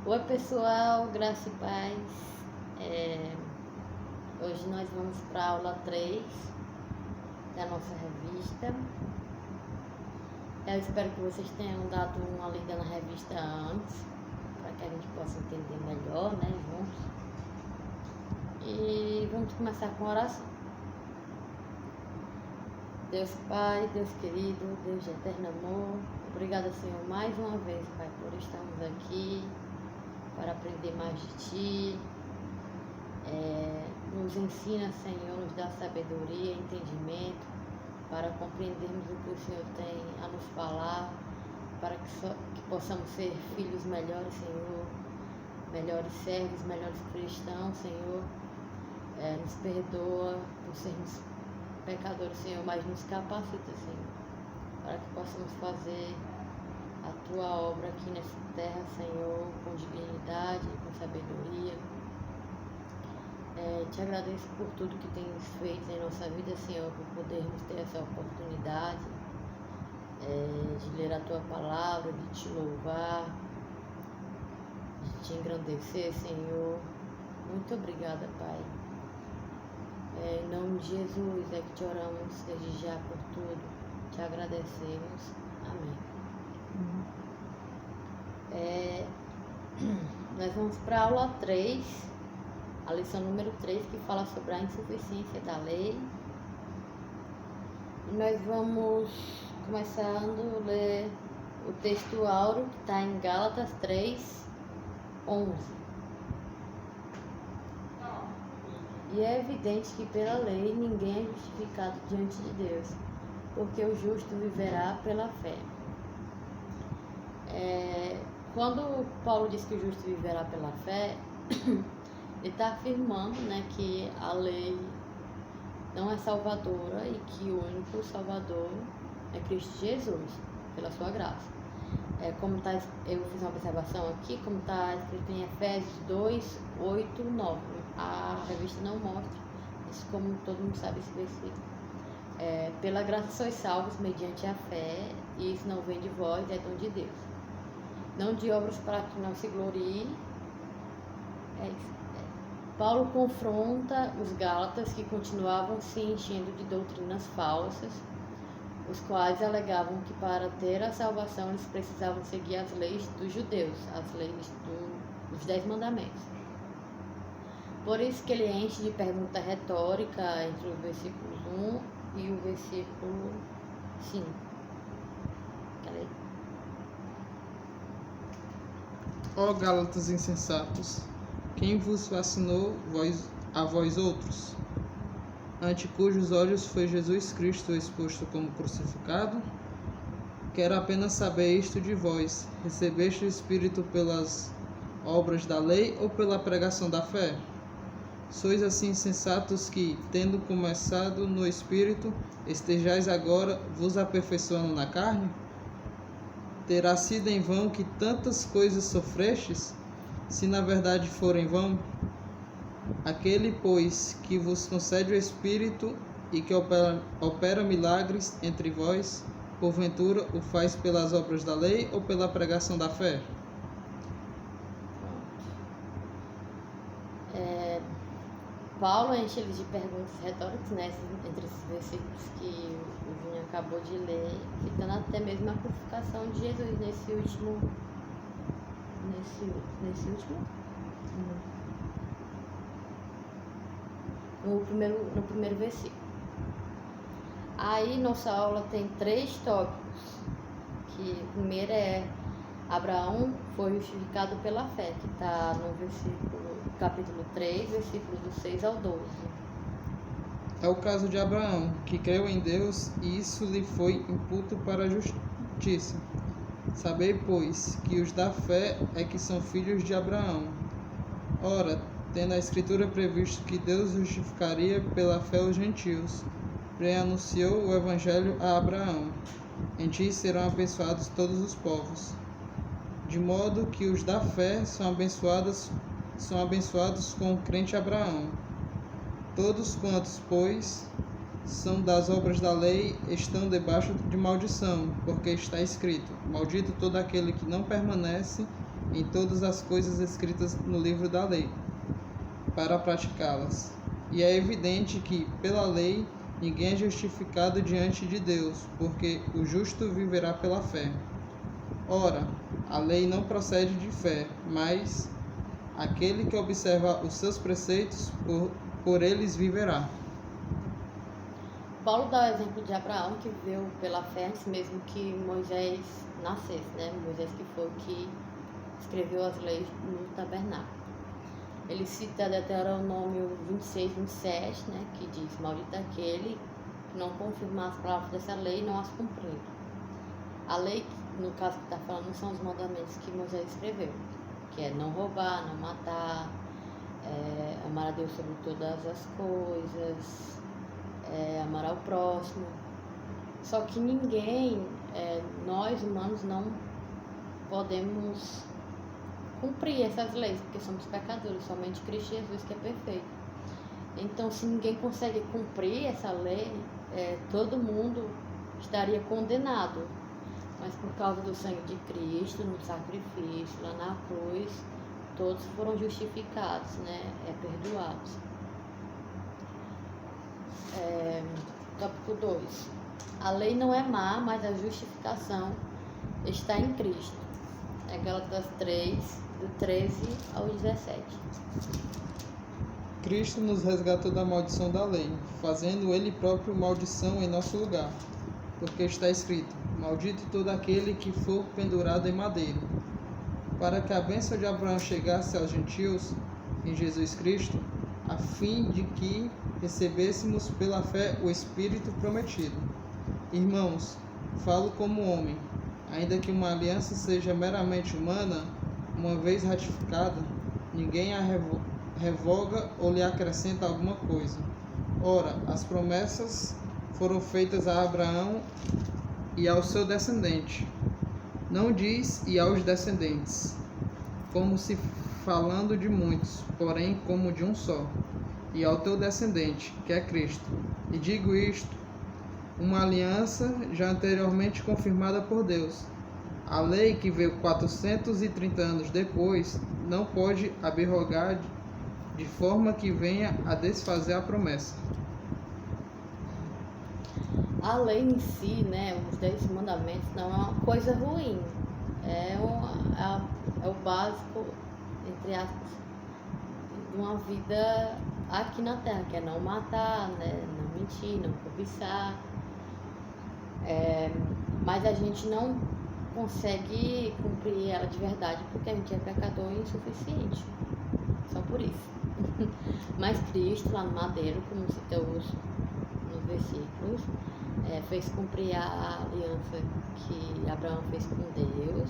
Oi pessoal, graça e paz. Hoje nós vamos para a aula 3 da nossa revista. Eu espero que vocês tenham dado uma lida na revista antes, para que a gente possa entender melhor, né, juntos. E vamos começar com a oração. Deus Pai, Deus querido, Deus de eterno amor, obrigada, Senhor, mais uma vez, Pai, por estarmos aqui para aprender mais de Ti. Nos ensina, Senhor, nos dá sabedoria, entendimento, para compreendermos o que o Senhor tem a nos falar, para que possamos ser filhos melhores, Senhor, melhores servos, melhores cristãos, Senhor. Nos perdoa por sermos pecadores, Senhor, mas nos capacita, Senhor, para que possamos fazer a Tua obra aqui nessa terra, Senhor, com dignidade, com sabedoria. Te agradeço por tudo que tens feito em nossa vida, Senhor, por podermos ter essa oportunidade de ler a Tua palavra, de Te louvar, de Te engrandecer, Senhor. Muito obrigada, Pai. Em nome de Jesus é que Te oramos desde já por tudo. Te agradecemos. Amém. Nós vamos para a aula 3, a lição número 3, que fala sobre a insuficiência da lei. E nós vamos começando a ler o texto áureo que está em Gálatas 3:11. E é evidente que pela lei ninguém é justificado diante de Deus, porque o justo viverá pela fé. Quando Paulo diz que o justo viverá pela fé, ele está afirmando, né, que a lei não é salvadora e que o único salvador é Cristo Jesus, pela sua graça. Eu fiz uma observação aqui, como está escrito em Efésios 2:8-9. A revista não mostra isso, como todo mundo sabe esse versículo. Pela graça sois salvos mediante a fé, e isso não vem de vós, é dom de Deus. Não de obras para que não se glorie. Paulo confronta os gálatas que continuavam se enchendo de doutrinas falsas, os quais alegavam que para ter a salvação eles precisavam seguir as leis dos judeus, as leis dos 10 mandamentos. Por isso que ele enche de pergunta retórica entre os versículos 1 e o versículo 5. Ó Gálatas insensatos, quem vos vacinou a vós outros? Ante cujos olhos foi Jesus Cristo exposto como crucificado? Quero apenas saber isto de vós: recebeste o Espírito pelas obras da lei ou pela pregação da fé? Sois assim insensatos que, tendo começado no Espírito, estejais agora vos aperfeiçoando na carne? Terá sido em vão que tantas coisas sofrestes, se na verdade for em vão? Aquele, pois, que vos concede o Espírito e que opera milagres entre vós, porventura o faz pelas obras da lei ou pela pregação da fé? Paulo enche eles de perguntas retóricas, né, entre esses versículos que o Vinho acabou de ler, citando até mesmo a crucificação de Jesus nesse último. No primeiro versículo. Aí nossa aula tem 3 tópicos, que o primeiro é Abraão foi justificado pela fé, que está no capítulo 3, versículos do 6 ao 12. É o caso de Abraão, que creu em Deus e isso lhe foi imputo para a justiça. Sabei, pois, que os da fé é que são filhos de Abraão. Ora, tendo a Escritura previsto que Deus justificaria pela fé os gentios, preanunciou o Evangelho a Abraão: em ti serão abençoados todos os povos. De modo que os da fé são abençoados com o crente Abraão. Todos quantos, pois, são das obras da lei estão debaixo de maldição, porque está escrito: maldito todo aquele que não permanece em todas as coisas escritas no livro da lei, para praticá-las. E é evidente que, pela lei, ninguém é justificado diante de Deus, porque o justo viverá pela fé. Ora, a lei não procede de fé, mas aquele que observa os seus preceitos, por eles viverá. Paulo dá o exemplo de Abraão, que viveu pela fé antes mesmo que Moisés nascesse, né? Moisés que foi o que escreveu as leis no tabernáculo. Ele cita Deuteronômio 26, 27, né? Que diz: maldito aquele que não confirmar as palavras dessa lei e não as cumprir. A lei, no caso que está falando, são os mandamentos que Moisés escreveu, que é não roubar, não matar, amar a Deus sobre todas as coisas, amar ao próximo. Só que ninguém, nós humanos, não podemos cumprir essas leis, porque somos pecadores, somente Cristo Jesus que é perfeito. Então, se ninguém consegue cumprir essa lei, todo mundo estaria condenado. Mas por causa do sangue de Cristo, no sacrifício, lá na cruz, todos foram justificados, né? Perdoados. Tópico 2. A lei não é má, mas a justificação está em Cristo. Gálatas 3, do 13 ao 17. Cristo nos resgatou da maldição da lei, fazendo Ele próprio maldição em nosso lugar. Porque está escrito: maldito todo aquele que for pendurado em madeiro. Para que a bênção de Abraão chegasse aos gentios em Jesus Cristo, a fim de que recebêssemos pela fé o Espírito prometido. Irmãos, falo como homem, ainda que uma aliança seja meramente humana, uma vez ratificada, ninguém a revoga ou lhe acrescenta alguma coisa. Ora, as promessas foram feitas a Abraão e ao seu descendente. Não diz e aos descendentes, como se falando de muitos, porém como de um só, e ao teu descendente, que é Cristo. E digo isto, uma aliança já anteriormente confirmada por Deus. A lei, que veio 430 anos depois, não pode abrogar de forma que venha a desfazer a promessa. A lei em si, né, os 10 mandamentos, não é uma coisa ruim. É o básico, entre aspas, de uma vida aqui na Terra, que é não matar, né, não mentir, não cobiçar. Mas a gente não consegue cumprir ela de verdade porque a gente é pecador e insuficiente. Só por isso. Mas Cristo, lá no madeiro, como citou nos versículos, fez cumprir a aliança que Abraão fez com Deus,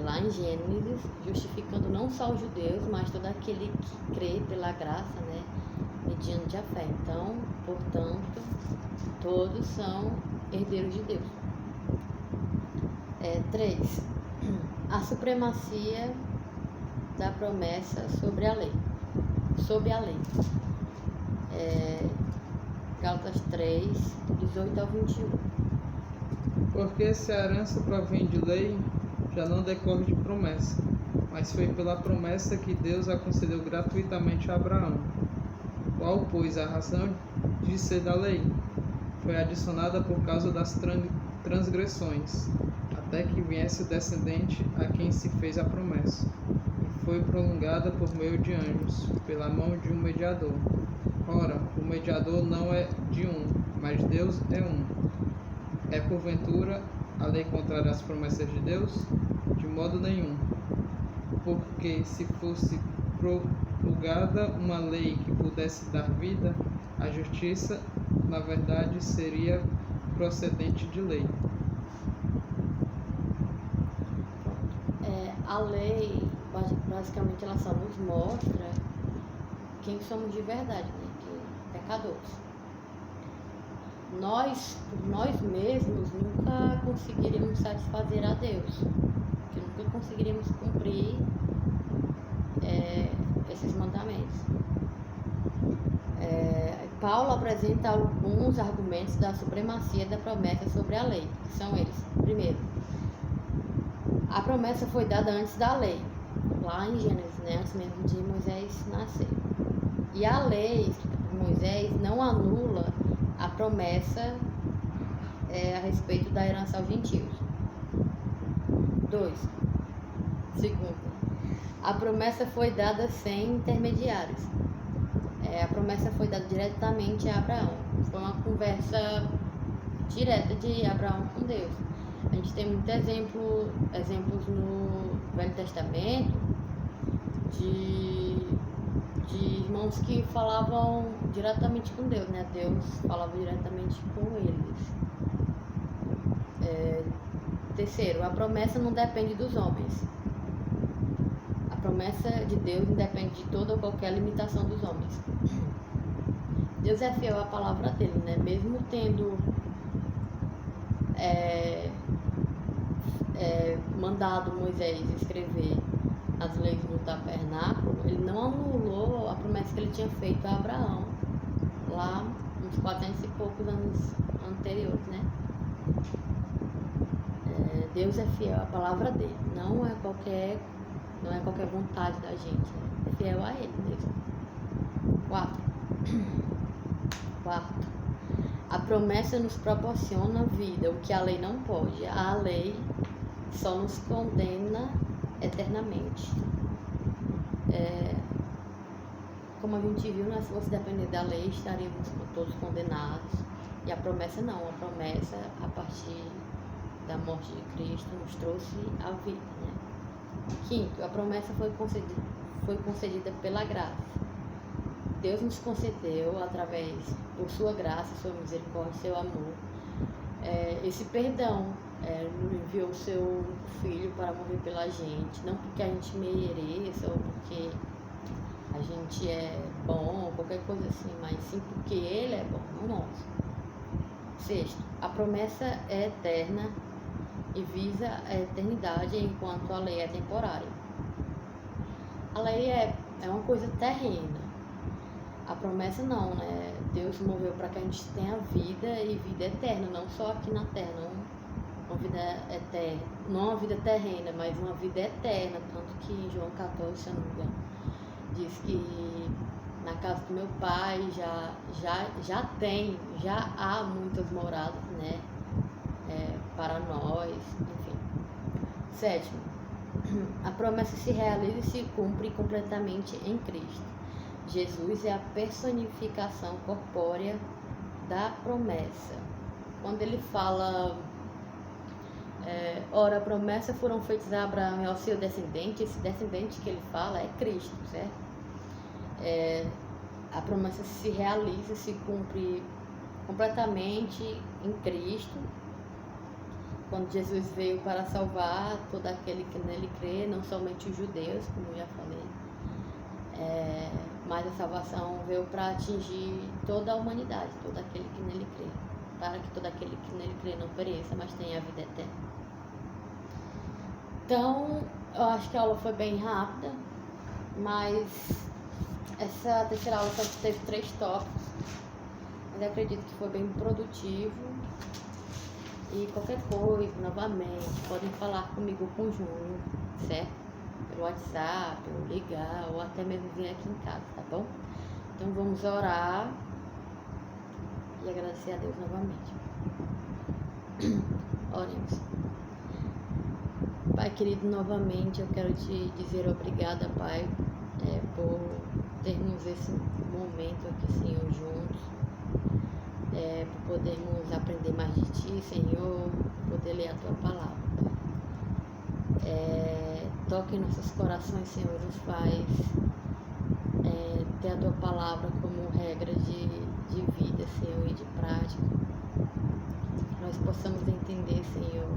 lá em Gênesis, justificando não só os judeus, mas todo aquele que crê pela graça, né, mediante a fé. Então, portanto, todos são herdeiros de Deus. 3. A supremacia da promessa sobre a lei. Sob a lei. Gálatas 3, 18 ao 21. Porque se a herança provém de lei, já não decorre de promessa, mas foi pela promessa que Deus a concedeu gratuitamente a Abraão. Qual, pois, a razão de ser da lei? Foi adicionada por causa das transgressões, até que viesse o descendente a quem se fez a promessa, e foi prolongada por meio de anjos, pela mão de um mediador. Ora, o mediador não é de um, mas Deus é um. É porventura a lei contrária às promessas de Deus? De modo nenhum. Porque se fosse promulgada uma lei que pudesse dar vida, a justiça, na verdade, seria procedente de lei. A lei, basicamente, ela só nos mostra quem somos de verdade, né? Que pecadores. Nós, por nós mesmos, nunca conseguiríamos satisfazer a Deus, que nunca conseguiríamos cumprir esses mandamentos. Paulo apresenta alguns argumentos da supremacia da promessa sobre a lei, que são eles. Primeiro, a promessa foi dada antes da lei, lá em Gênesis, né, antes mesmo de Moisés nascer. E a lei escrita por Moisés não anula a promessa a respeito da herança aos gentios. 2. Segundo, a promessa foi dada sem intermediários. A promessa foi dada diretamente a Abraão. Foi uma conversa direta de Abraão com Deus. A gente tem muitos exemplos no Velho Testamento de irmãos que falavam diretamente com Deus, né? Deus falava diretamente com eles. Terceiro, a promessa não depende dos homens. A promessa de Deus independe de toda ou qualquer limitação dos homens. Deus é fiel à palavra dele, né? Mesmo tendo mandado Moisés escrever as leis no tabernáculo, ele não anulou a promessa que ele tinha feito a Abraão, lá uns 400 e poucos anos anteriores, né? Deus é fiel à palavra dele, não é qualquer vontade da gente, é fiel a ele mesmo. Quarto, a promessa nos proporciona vida, o que a lei não pode. A lei só nos condena eternamente. Como a gente viu, né, se fosse depender da lei, estaríamos todos condenados. E a promessa não, a promessa, a partir da morte de Cristo, nos trouxe a vida, né? Quinto, a promessa foi concedida pela graça. Deus nos concedeu, por sua graça, sua misericórdia, seu amor, esse perdão. Ele enviou o seu Filho para morrer pela gente, não porque a gente mereça ou porque a gente é bom, qualquer coisa assim, mas sim porque Ele é bom, não nós. Sexto, a promessa é eterna e visa a eternidade, enquanto a lei é temporária. A lei é uma coisa terrena. A promessa não, né? Deus morreu para que a gente tenha vida e vida eterna, não só aqui na terra, não uma vida eterna, não uma vida terrena, mas uma vida eterna, tanto que em João 14, se eu não me engano, diz que na casa do meu pai já há muitas moradas, né? Para nós, enfim. Sétimo, a promessa se realiza e se cumpre completamente em Cristo. Jesus é a personificação corpórea da promessa. Quando ele fala, ora, a promessa foram feitas a Abraão e ao seu descendente, esse descendente que ele fala é Cristo, certo? A promessa se realiza, se cumpre completamente em Cristo, quando Jesus veio para salvar todo aquele que nele crê, não somente os judeus, como eu já falei, mas a salvação veio para atingir toda a humanidade, todo aquele que nele crê, para que todo aquele que nele crê não pereça, mas tenha a vida eterna. Então, eu acho que a aula foi bem rápida, mas essa terceira aula só teve 3 tópicos, mas eu acredito que foi bem produtivo. E qualquer coisa, novamente, podem falar comigo com o Júnior, certo? Pelo WhatsApp, ou ligar, ou até mesmo vir aqui em casa, tá bom? Então vamos orar e agradecer a Deus novamente. Oremos. Pai querido, novamente eu quero te dizer obrigada, Pai, por termos esse momento aqui, Senhor, juntos. Por podermos aprender mais de Ti, Senhor, poder ler a Tua palavra, Pai. Toque em nossos corações, Senhor, nos faz ter a Tua palavra como regra de vida, Senhor, e de prática. Que nós possamos entender, Senhor,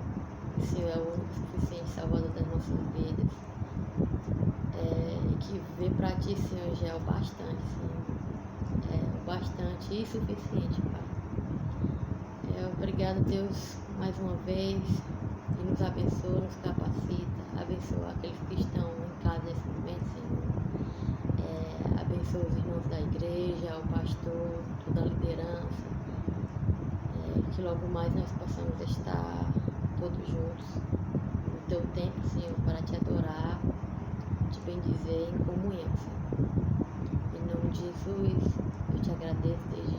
que o Senhor é o único suficiente Salvador das nossas vidas. E que viver para Ti, Senhor, já é o bastante, Senhor. O bastante e suficiente, Pai. Obrigado, Deus, mais uma vez, e nos abençoa, nos capacita, abençoa aqueles que estão em casa nesse momento, Senhor. Abençoa abençoe os irmãos da igreja, o pastor, toda a liderança, que logo mais nós possamos estar todos juntos no teu tempo, Senhor, para te adorar, te bendizer em comunhão, Senhor. Em nome de Jesus, eu te agradeço desde